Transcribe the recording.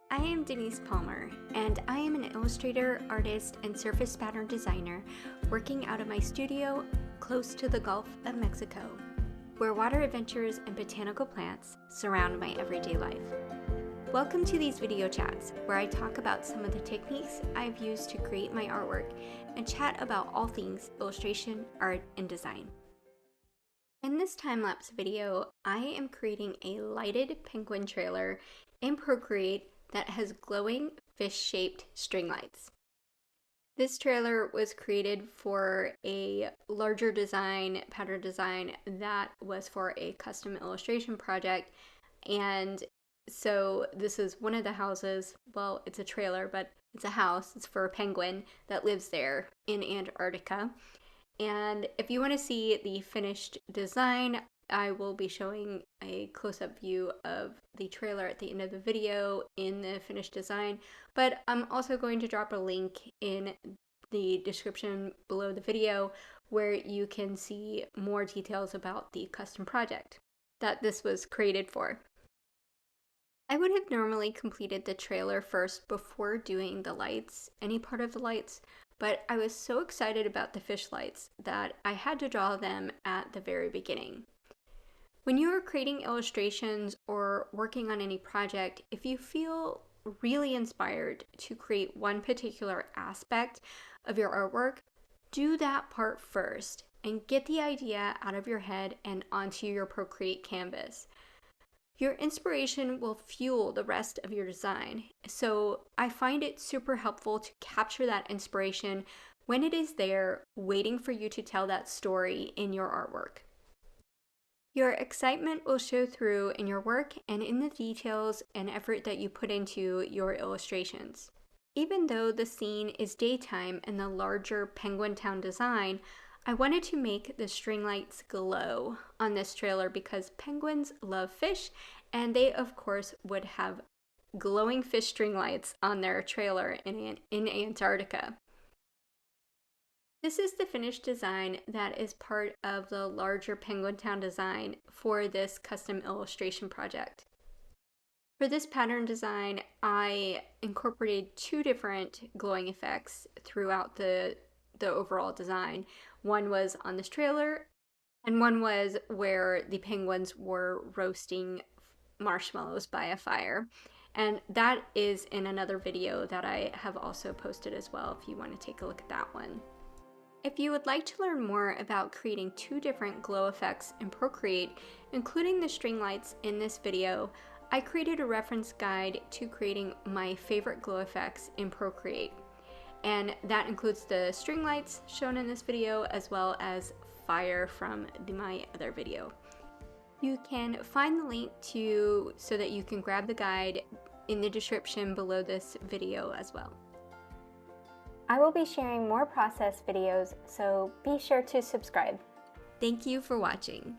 I am Denise Palmer, and I am an illustrator, artist, and surface pattern designer working out of my studio close to the Gulf of Mexico, where water adventures and botanical plants surround my everyday life. Welcome to these video chats, where I talk about some of the techniques I've used to create my artwork and chat about all things illustration, art, and design. In this time-lapse video, I am creating a lighted penguin trailer in Procreate that has glowing fish-shaped string lights. This trailer was created for a larger design, pattern design, that was for a custom illustration project. And so this is one of the houses. Well, it's a trailer, but it's a house. It's for a penguin that lives there in Antarctica. And if you want to see the finished design, I will be showing a close-up view of the trailer at the end of the video in the finished design, but I'm also going to drop a link in the description below the video where you can see more details about the custom project that this was created for. I would have normally completed the trailer first before doing the lights, any part of the lights, but I was so excited about the fish lights that I had to draw them at the very beginning. When you are creating illustrations or working on any project, if you feel really inspired to create one particular aspect of your artwork, do that part first and get the idea out of your head and onto your Procreate canvas. Your inspiration will fuel the rest of your design, so I find it super helpful to capture that inspiration when it is there, waiting for you to tell that story in your artwork. Your excitement will show through in your work and in the details and effort that you put into your illustrations. Even though the scene is daytime in the larger penguin town design, I wanted to make the string lights glow on this trailer because penguins love fish, and they of course would have glowing fish string lights on their trailer in Antarctica. This is the finished design that is part of the larger Penguin Town design for this custom illustration project. For this pattern design, I incorporated two different glowing effects throughout the overall design. One was on this trailer, and one was where the penguins were roasting marshmallows by a fire. And that is in another video that I have also posted as well if you want to take a look at that one. If you would like to learn more about creating two different glow effects in Procreate, including the string lights in this video, I created a reference guide to creating my favorite glow effects in Procreate. And that includes the string lights shown in this video as well as fire from my other video. You can find the link so that you can grab the guide in the description below this video as well. I will be sharing more process videos, so be sure to subscribe. Thank you for watching.